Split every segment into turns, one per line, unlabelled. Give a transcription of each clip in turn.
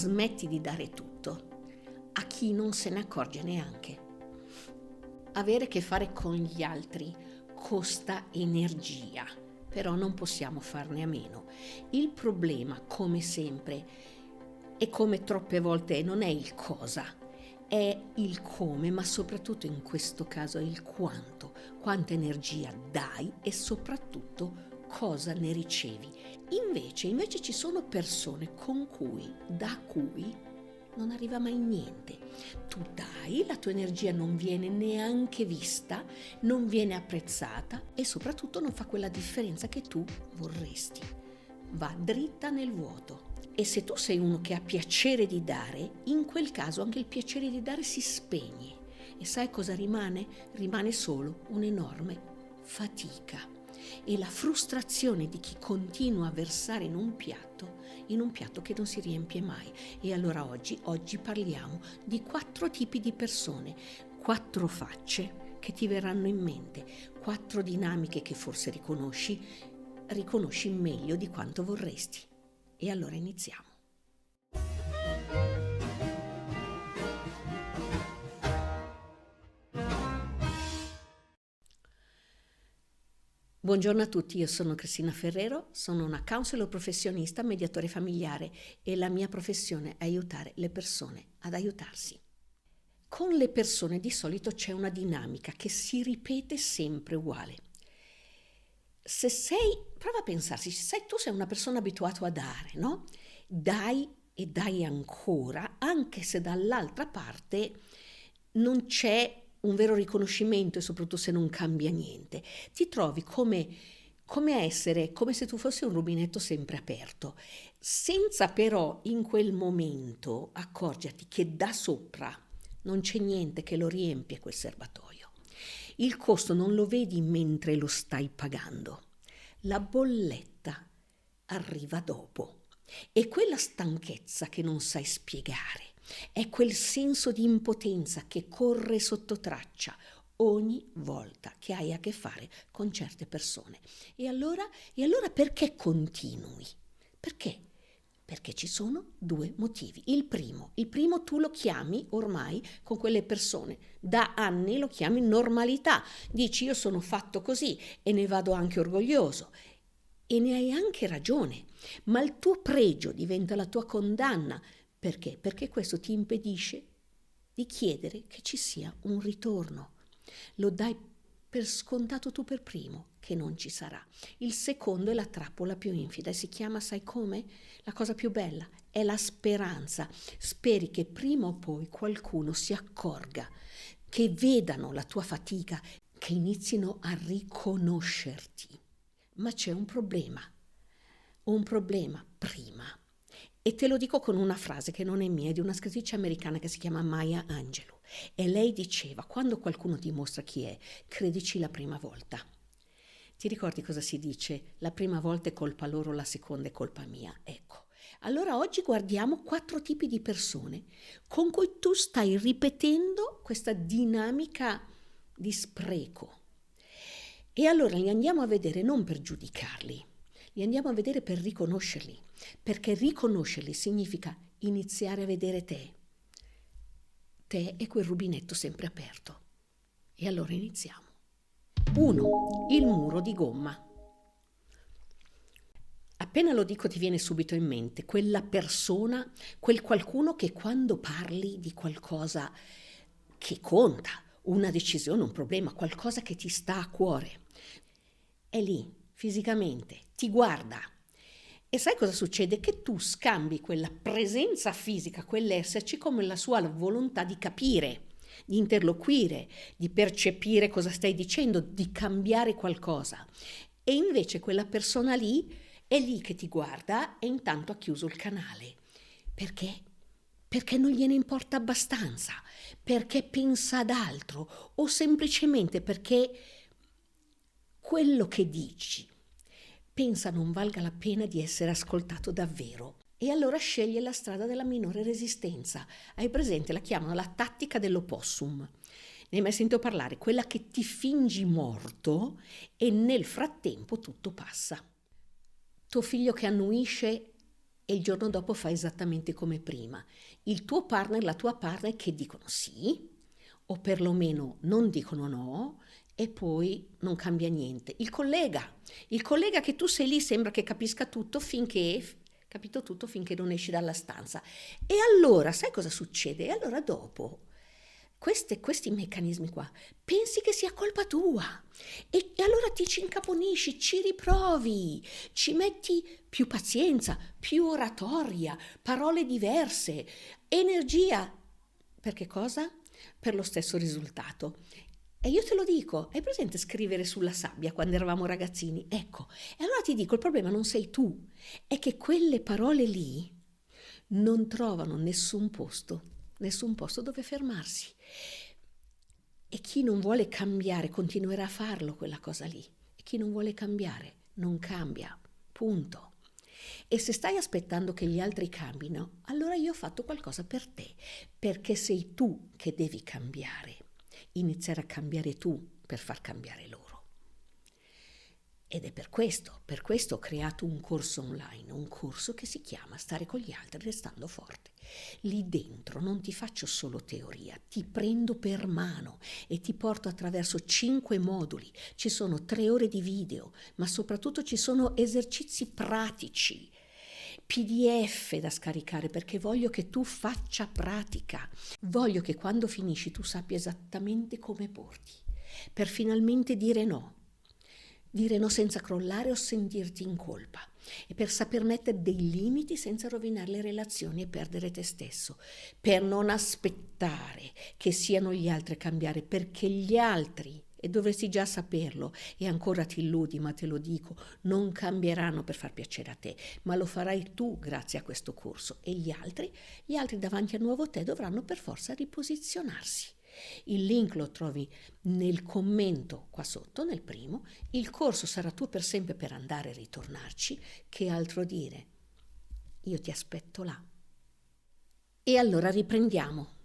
smetti di dare tutto a chi non se ne accorge neanche. Avere a che fare con gli altri costa energia, però non possiamo farne a meno. Il problema, come sempre, e come troppe volte, non è il cosa, è il come, ma soprattutto in questo caso è il quanto, quanta energia dai e soprattutto cosa ne ricevi. Invece ci sono persone da cui non arriva mai niente. Tu dai, la tua energia non viene neanche vista, non viene apprezzata e soprattutto non fa quella differenza che tu vorresti. Va dritta nel vuoto. E se tu sei uno che ha piacere di dare, in quel caso anche il piacere di dare si spegne. E sai cosa rimane? Rimane solo un'enorme fatica e la frustrazione di chi continua a versare in un piatto che non si riempie mai. E allora oggi parliamo di 4 tipi di persone, 4 facce che ti verranno in mente, 4 dinamiche che forse riconosci meglio di quanto vorresti. E allora iniziamo. Buongiorno a tutti, io sono Cristina Ferrero, sono una counselor professionista, mediatore familiare e la mia professione è aiutare le persone ad aiutarsi. Con le persone di solito c'è una dinamica che si ripete sempre uguale. Prova a pensarsi, tu sei una persona abituata a dare, no? Dai e dai ancora, anche se dall'altra parte non c'è un vero riconoscimento e soprattutto se non cambia niente. Ti trovi come se tu fossi un rubinetto sempre aperto, senza però in quel momento accorgerti che da sopra non c'è niente che lo riempie quel serbatoio. Il costo non lo vedi mentre lo stai pagando. La bolletta arriva dopo. E quella stanchezza che non sai spiegare, è quel senso di impotenza che corre sotto traccia ogni volta che hai a che fare con certe persone. E allora perché continui? Perché? Perché ci sono 2 motivi. Il primo tu lo chiami ormai con quelle persone, da anni lo chiami normalità. Dici io sono fatto così e ne vado anche orgoglioso. E ne hai anche ragione, ma il tuo pregio diventa la tua condanna. Perché? Perché questo ti impedisce di chiedere che ci sia un ritorno. Lo dai per scontato tu per primo, che non ci sarà. Il secondo è la trappola più infida e si chiama, sai come? La cosa più bella è la speranza. Speri che prima o poi qualcuno si accorga, che vedano la tua fatica, che inizino a riconoscerti. Ma c'è un problema prima. E te lo dico con una frase che non è mia, è di una scrittrice americana che si chiama Maya Angelou. E lei diceva, quando qualcuno ti mostra chi è, credici la prima volta. Ti ricordi cosa si dice? La prima volta è colpa loro, la seconda è colpa mia. Ecco. Allora oggi guardiamo 4 tipi di persone con cui tu stai ripetendo questa dinamica di spreco. E allora li andiamo a vedere non per giudicarli, li andiamo a vedere per riconoscerli, perché riconoscerli significa iniziare a vedere te e quel rubinetto sempre aperto. E allora iniziamo. 1. Il muro di gomma. Appena lo dico ti viene subito in mente quella persona, quel qualcuno che quando parli di qualcosa che conta, una decisione, un problema, qualcosa che ti sta a cuore, è lì fisicamente, ti guarda. E sai cosa succede? Che tu scambi quella presenza fisica, quell'esserci, come la sua volontà di capire, di interloquire, di percepire cosa stai dicendo, di cambiare qualcosa. E invece quella persona lì è lì che ti guarda e intanto ha chiuso il canale. Perché? Perché non gliene importa abbastanza, perché pensa ad altro o semplicemente perché quello che dici pensa non valga la pena di essere ascoltato davvero e allora sceglie la strada della minore resistenza. Hai presente? La chiamano la tattica dell'opossum. Ne hai mai sentito parlare? Quella che ti fingi morto e nel frattempo tutto passa. Tuo figlio che annuisce e il giorno dopo fai esattamente come prima. Il tuo partner, la tua partner che dicono sì, o perlomeno non dicono no, e poi non cambia niente. Il collega che tu sei lì sembra che capisca tutto capito tutto finché non esci dalla stanza. E allora, sai cosa succede? E allora dopo questi meccanismi qua, pensi che sia colpa tua e allora ti ci incaponisci, ci riprovi, ci metti più pazienza, più oratoria, parole diverse, energia. Per che cosa? Per lo stesso risultato. E io te lo dico, hai presente scrivere sulla sabbia quando eravamo ragazzini? Ecco, e allora ti dico, il problema non sei tu, è che quelle parole lì non trovano nessun posto dove fermarsi. E chi non vuole cambiare continuerà a farlo quella cosa lì. E chi non vuole cambiare non cambia. Punto. E se stai aspettando che gli altri cambino, allora io ho fatto qualcosa per te, perché sei tu che devi cambiare. Iniziare a cambiare tu per far cambiare loro. Ed è per questo ho creato un corso online, un corso che si chiama Stare con gli altri restando forte. Lì dentro non ti faccio solo teoria, ti prendo per mano e ti porto attraverso 5 moduli. Ci sono 3 ore di video, ma soprattutto ci sono esercizi pratici, PDF da scaricare perché voglio che tu faccia pratica. Voglio che quando finisci tu sappia esattamente come porti, per finalmente dire no. Dire no senza crollare o sentirti in colpa e per saper mettere dei limiti senza rovinare le relazioni e perdere te stesso, per non aspettare che siano gli altri a cambiare, perché gli altri, e dovresti già saperlo, e ancora ti illudi, ma te lo dico, non cambieranno per far piacere a te, ma lo farai tu grazie a questo corso e gli altri davanti a nuovo te dovranno per forza riposizionarsi. Il link lo trovi nel commento qua sotto, nel primo. Il corso sarà tuo per sempre per andare e ritornarci. Che altro dire? Io ti aspetto là. E allora riprendiamo,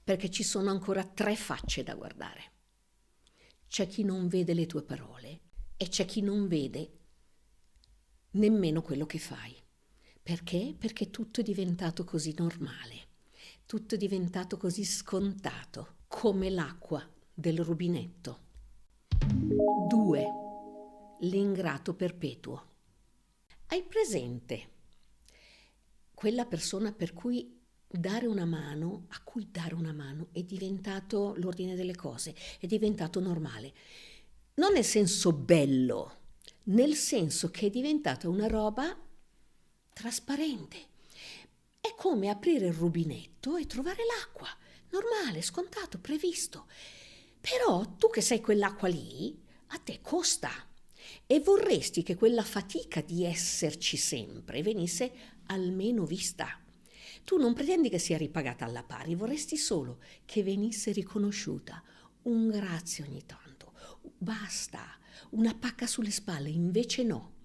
perché ci sono ancora 3 facce da guardare. C'è chi non vede le tue parole e c'è chi non vede nemmeno quello che fai. Perché? Perché tutto è diventato così normale. Tutto è diventato così scontato, come l'acqua del rubinetto. 2. L'ingrato perpetuo. Hai presente quella persona a cui dare una mano è diventato l'ordine delle cose, è diventato normale? Non nel senso bello, nel senso che è diventata una roba trasparente. È come aprire il rubinetto e trovare l'acqua, normale, scontato, previsto. Però tu che sei quell'acqua lì, a te costa e vorresti che quella fatica di esserci sempre venisse almeno vista. Tu non pretendi che sia ripagata alla pari, vorresti solo che venisse riconosciuta. Un grazie ogni tanto, basta, una pacca sulle spalle, invece no.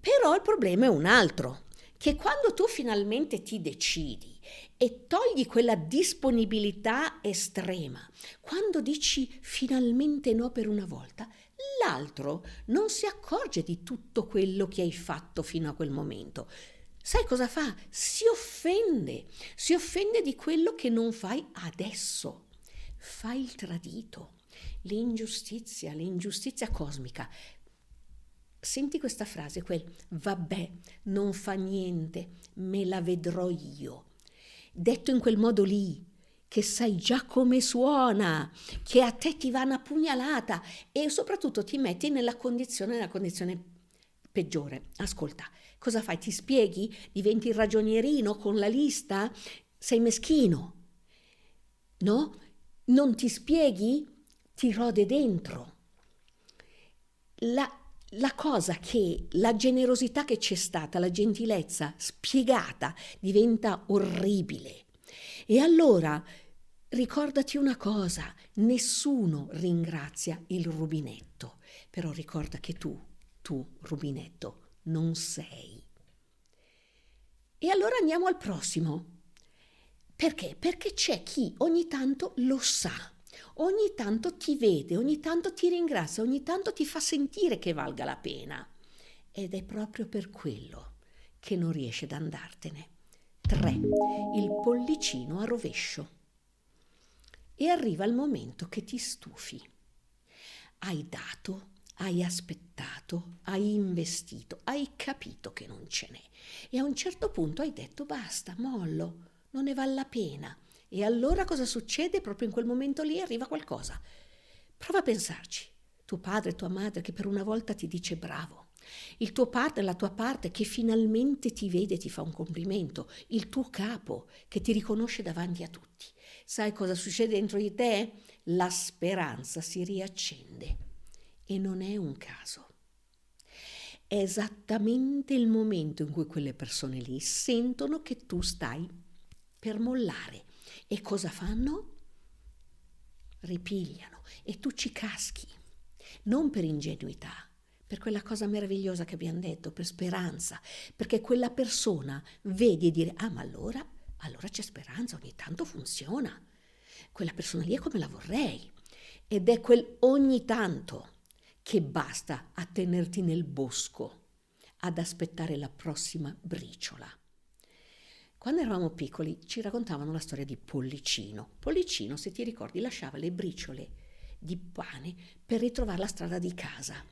Però il problema è un altro, che quando tu finalmente ti decidi e togli quella disponibilità estrema, quando dici finalmente no per una volta, l'altro non si accorge di tutto quello che hai fatto fino a quel momento. Sai cosa fa? Si offende di quello che non fai adesso. Fai il tradito, l'ingiustizia cosmica. Senti questa frase, vabbè, non fa niente, me la vedrò io. Detto in quel modo lì, che sai già come suona, che a te ti va una pugnalata e soprattutto ti metti nella condizione peggiore. Ascolta, cosa fai? Ti spieghi? Diventi il ragionierino con la lista? Sei meschino, no? Non ti spieghi? Ti rode dentro. La cosa che la generosità che c'è stata, la gentilezza spiegata diventa orribile. E allora ricordati una cosa, nessuno ringrazia il rubinetto, però ricorda che tu rubinetto non sei. E allora andiamo al prossimo. Perché? Perché c'è chi ogni tanto lo sa. Ogni tanto ti vede, ogni tanto ti ringrazia, ogni tanto ti fa sentire che valga la pena. Ed è proprio per quello che non riesci ad andartene. 3. Il pollicino a rovescio. E arriva il momento che ti stufi. Hai dato, hai aspettato, hai investito, hai capito che non ce n'è. E a un certo punto hai detto basta, mollo, non ne vale la pena. E allora cosa succede? Proprio in quel momento lì arriva qualcosa. Prova a pensarci. Tuo padre, tua madre che per una volta ti dice bravo. Il tuo partner, la tua parte che finalmente ti vede e ti fa un complimento. Il tuo capo che ti riconosce davanti a tutti. Sai cosa succede dentro di te? La speranza si riaccende. E non è un caso. È esattamente il momento in cui quelle persone lì sentono che tu stai per mollare. E cosa fanno? Ripigliano e tu ci caschi. Non per ingenuità, per quella cosa meravigliosa che abbiamo detto, per speranza, perché quella persona vedi e dire ma allora c'è speranza, ogni tanto funziona. Quella persona lì è come la vorrei. Ed è quel ogni tanto che basta a tenerti nel bosco, ad aspettare la prossima briciola. Quando eravamo piccoli ci raccontavano la storia di Pollicino. Pollicino, se ti ricordi, lasciava le briciole di pane per ritrovare la strada di casa.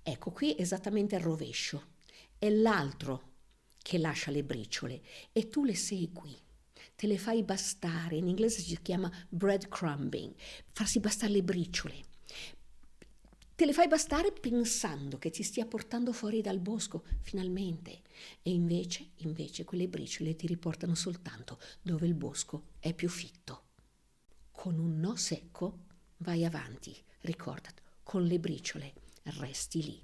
Ecco, qui è esattamente il rovescio. È l'altro che lascia le briciole e tu le segui. Te le fai bastare, in inglese si chiama breadcrumbing, farsi bastare le briciole. Te le fai bastare pensando che ti stia portando fuori dal bosco, finalmente. E invece quelle briciole ti riportano soltanto dove il bosco è più fitto. Con un no secco vai avanti, ricordati, con le briciole resti lì.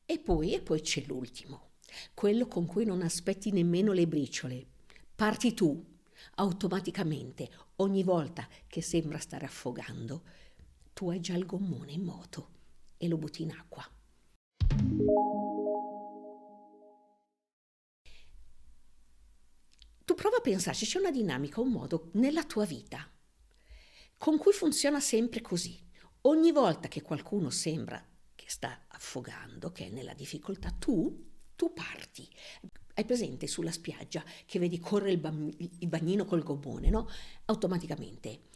E poi c'è l'ultimo, quello con cui non aspetti nemmeno le briciole. Parti tu, automaticamente, ogni volta che sembra stare affogando, tu hai già il gommone in moto e lo butti in acqua. Tu prova a pensarci, c'è una dinamica, un modo nella tua vita con cui funziona sempre così. Ogni volta che qualcuno sembra che sta affogando, che è nella difficoltà, tu parti. Hai presente sulla spiaggia che vedi correre il bagnino col gommone, no? Automaticamente.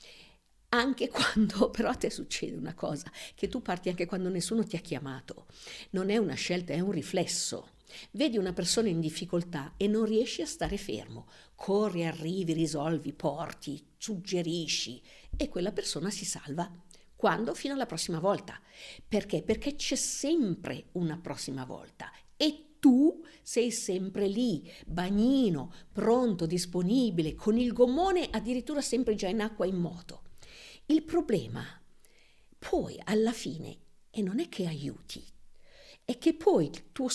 Anche quando, però a te succede una cosa, che tu parti anche quando nessuno ti ha chiamato. Non è una scelta, è un riflesso. Vedi una persona in difficoltà e non riesci a stare fermo. Corri, arrivi, risolvi, porti, suggerisci e quella persona si salva. Quando? Fino alla prossima volta. Perché? Perché c'è sempre una prossima volta e tu sei sempre lì, bagnino, pronto, disponibile, con il gommone addirittura sempre già in acqua in moto. Il problema poi alla fine, e non è che aiuti, è che poi il tuo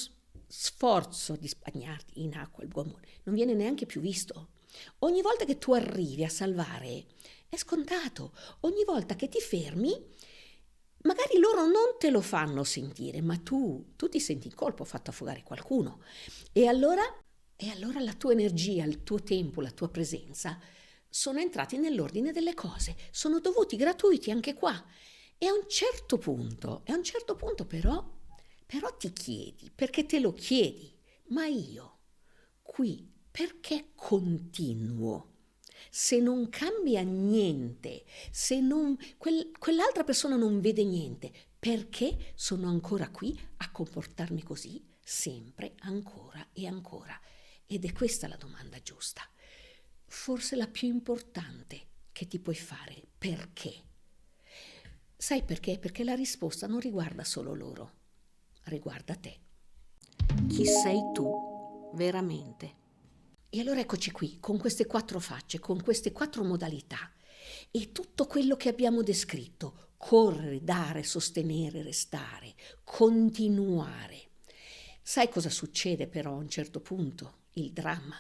sforzo di bagnarti in acqua il gommone non viene neanche più visto. Ogni volta che tu arrivi a salvare è scontato, ogni volta che ti fermi magari loro non te lo fanno sentire, ma tu ti senti in colpa, ho fatto affogare qualcuno e allora la tua energia, il tuo tempo, la tua presenza sono entrati nell'ordine delle cose, sono dovuti gratuiti anche qua. E a un certo punto però ti chiedi, perché te lo chiedi, ma io qui perché continuo? Se non cambia niente, se non, quell'altra persona non vede niente, perché sono ancora qui a comportarmi così sempre, ancora e ancora? Ed è questa la domanda giusta. Forse la più importante che ti puoi fare. Perché? Sai perché? Perché la risposta non riguarda solo loro, riguarda te. Chi sei tu veramente? E allora eccoci qui, con queste 4 facce, con queste 4 modalità e tutto quello che abbiamo descritto, correre, dare, sostenere, restare, continuare. Sai cosa succede però a un certo punto? Il dramma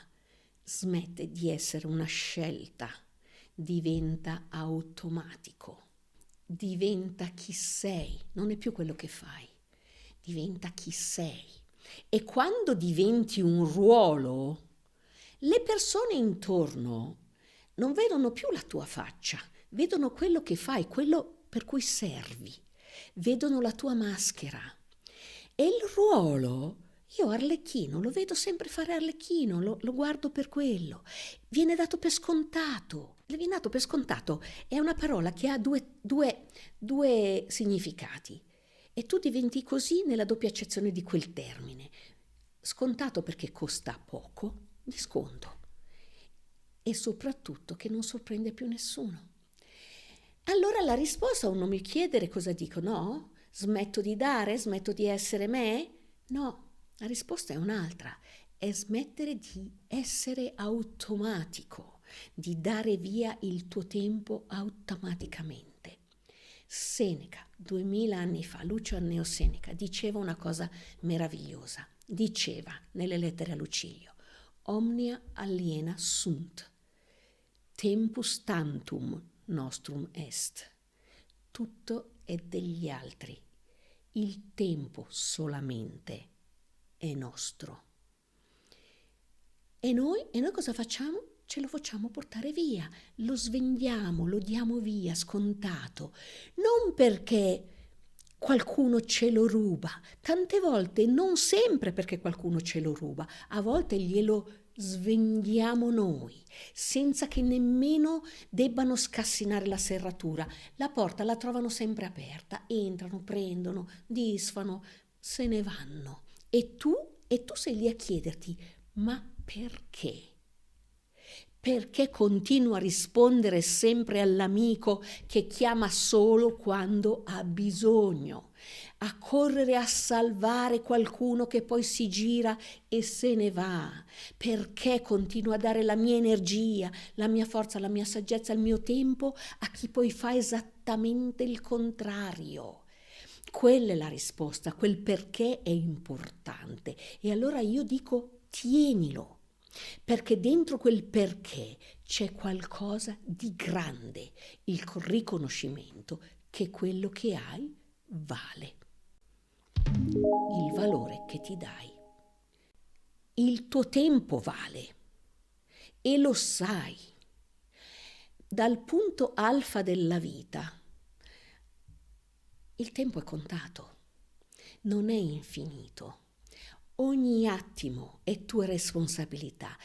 smette di essere una scelta, diventa automatico, diventa chi sei, non è più quello che fai, diventa chi sei. E quando diventi un ruolo, le persone intorno non vedono più la tua faccia, vedono quello che fai, quello per cui servi, vedono la tua maschera. E il ruolo Io Arlecchino lo vedo sempre fare Arlecchino, lo guardo per quello. Viene dato per scontato. Viene dato per scontato è una parola che ha due significati e tu diventi così nella doppia accezione di quel termine. Scontato perché costa poco, di sconto, e soprattutto che non sorprende più nessuno. Allora la risposta a un non mi chiedere cosa dico, no? Smetto di dare? Smetto di essere me? No. La risposta è un'altra, è smettere di essere automatico, di dare via il tuo tempo automaticamente. Seneca, 2000 anni fa, Lucio Anneo Seneca, diceva una cosa meravigliosa. Diceva nelle lettere a Lucilio, omnia aliena sunt, tempus tantum nostrum est. Tutto è degli altri, il tempo solamente è nostro. E noi cosa facciamo? Ce lo facciamo portare via, lo svendiamo, lo diamo via scontato, non perché qualcuno ce lo ruba, tante volte non sempre perché qualcuno ce lo ruba, a volte glielo svendiamo noi, senza che nemmeno debbano scassinare la serratura. La porta la trovano sempre aperta, entrano, prendono, disfano, se ne vanno. E tu sei lì a chiederti, ma perché? Perché continuo a rispondere sempre all'amico che chiama solo quando ha bisogno, a correre a salvare qualcuno che poi si gira e se ne va? Perché continuo a dare la mia energia, la mia forza, la mia saggezza, il mio tempo a chi poi fa esattamente il contrario? Quella è la risposta, quel perché è importante. E allora io dico tienilo, perché dentro quel perché c'è qualcosa di grande, il riconoscimento che quello che hai vale, il valore che ti dai. Il tuo tempo vale e lo sai. Dal punto alfa della vita, il tempo è contato, non è infinito. Ogni attimo è tua responsabilità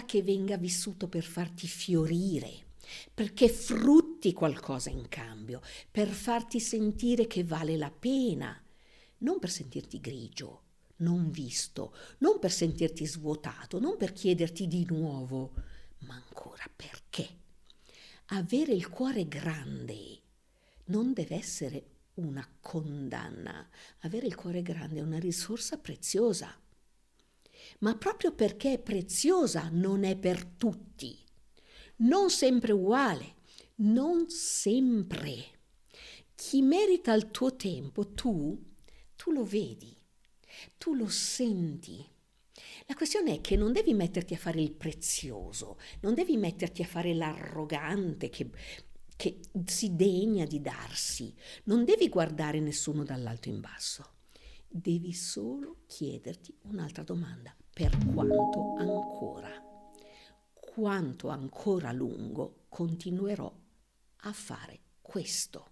che venga vissuto per farti fiorire, perché frutti qualcosa in cambio, per farti sentire che vale la pena, non per sentirti grigio, non visto, non per sentirti svuotato, non per chiederti di nuovo, ma ancora perché. Avere il cuore grande non deve essere una condanna. Avere il cuore grande è una risorsa preziosa, ma proprio perché è preziosa non è per tutti, non sempre uguale, non sempre. Chi merita il tuo tempo, tu lo vedi, tu lo senti. La questione è che non devi metterti a fare il prezioso, non devi metterti a fare l'arrogante che si degna di darsi, non devi guardare nessuno dall'alto in basso, devi solo chiederti un'altra domanda: per quanto ancora a lungo continuerò a fare questo?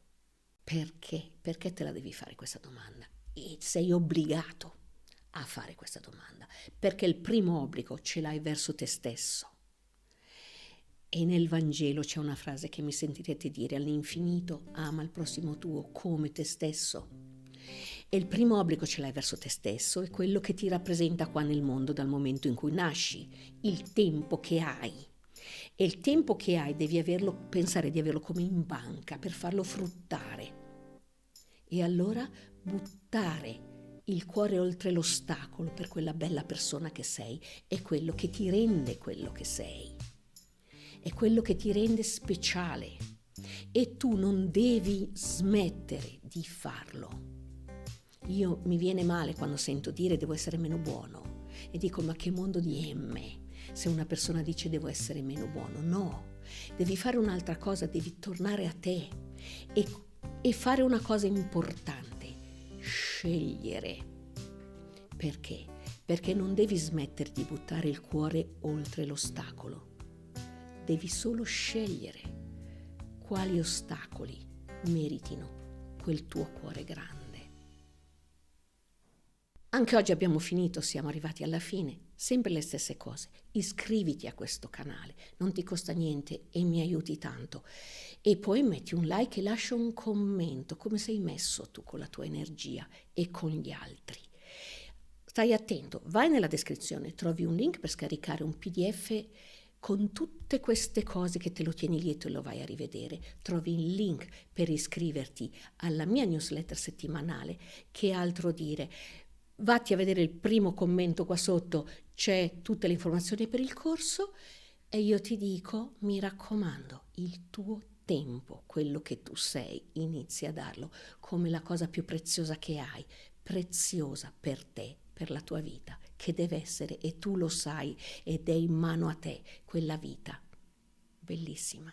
Perché? Perché te la devi fare questa domanda? E sei obbligato a fare questa domanda, perché il primo obbligo ce l'hai verso te stesso. E nel Vangelo c'è una frase che mi sentirete dire: all'infinito ama il prossimo tuo come te stesso. E il primo obbligo ce l'hai verso te stesso, è quello che ti rappresenta qua nel mondo dal momento in cui nasci, il tempo che hai. E il tempo che hai devi pensare di averlo come in banca per farlo fruttare. E allora buttare il cuore oltre l'ostacolo per quella bella persona che sei è quello che ti rende quello che sei. È quello che ti rende speciale e tu non devi smettere di farlo. Io mi viene male quando sento dire devo essere meno buono e dico ma che mondo di emme se una persona dice devo essere meno buono. No, devi fare un'altra cosa, devi tornare a te e fare una cosa importante: scegliere. Perché? Perché non devi smettere di buttare il cuore oltre l'ostacolo. Devi solo scegliere quali ostacoli meritino quel tuo cuore grande. Anche oggi abbiamo finito, siamo arrivati alla fine, sempre le stesse cose. Iscriviti a questo canale, non ti costa niente e mi aiuti tanto. E poi metti un like e lascia un commento, come sei messo tu con la tua energia e con gli altri. Stai attento, vai nella descrizione, trovi un link per scaricare un PDF con tutte queste cose che te lo tieni lì e te lo vai a rivedere. Trovi il link per iscriverti alla mia newsletter settimanale. Che altro dire? Vatti a vedere il primo commento qua sotto, c'è tutte le informazioni per il corso e io ti dico, mi raccomando, il tuo tempo, quello che tu sei, inizia a darlo come la cosa più preziosa che hai, preziosa per te, per la tua vita, che deve essere, e tu lo sai, ed è in mano a te, quella vita bellissima.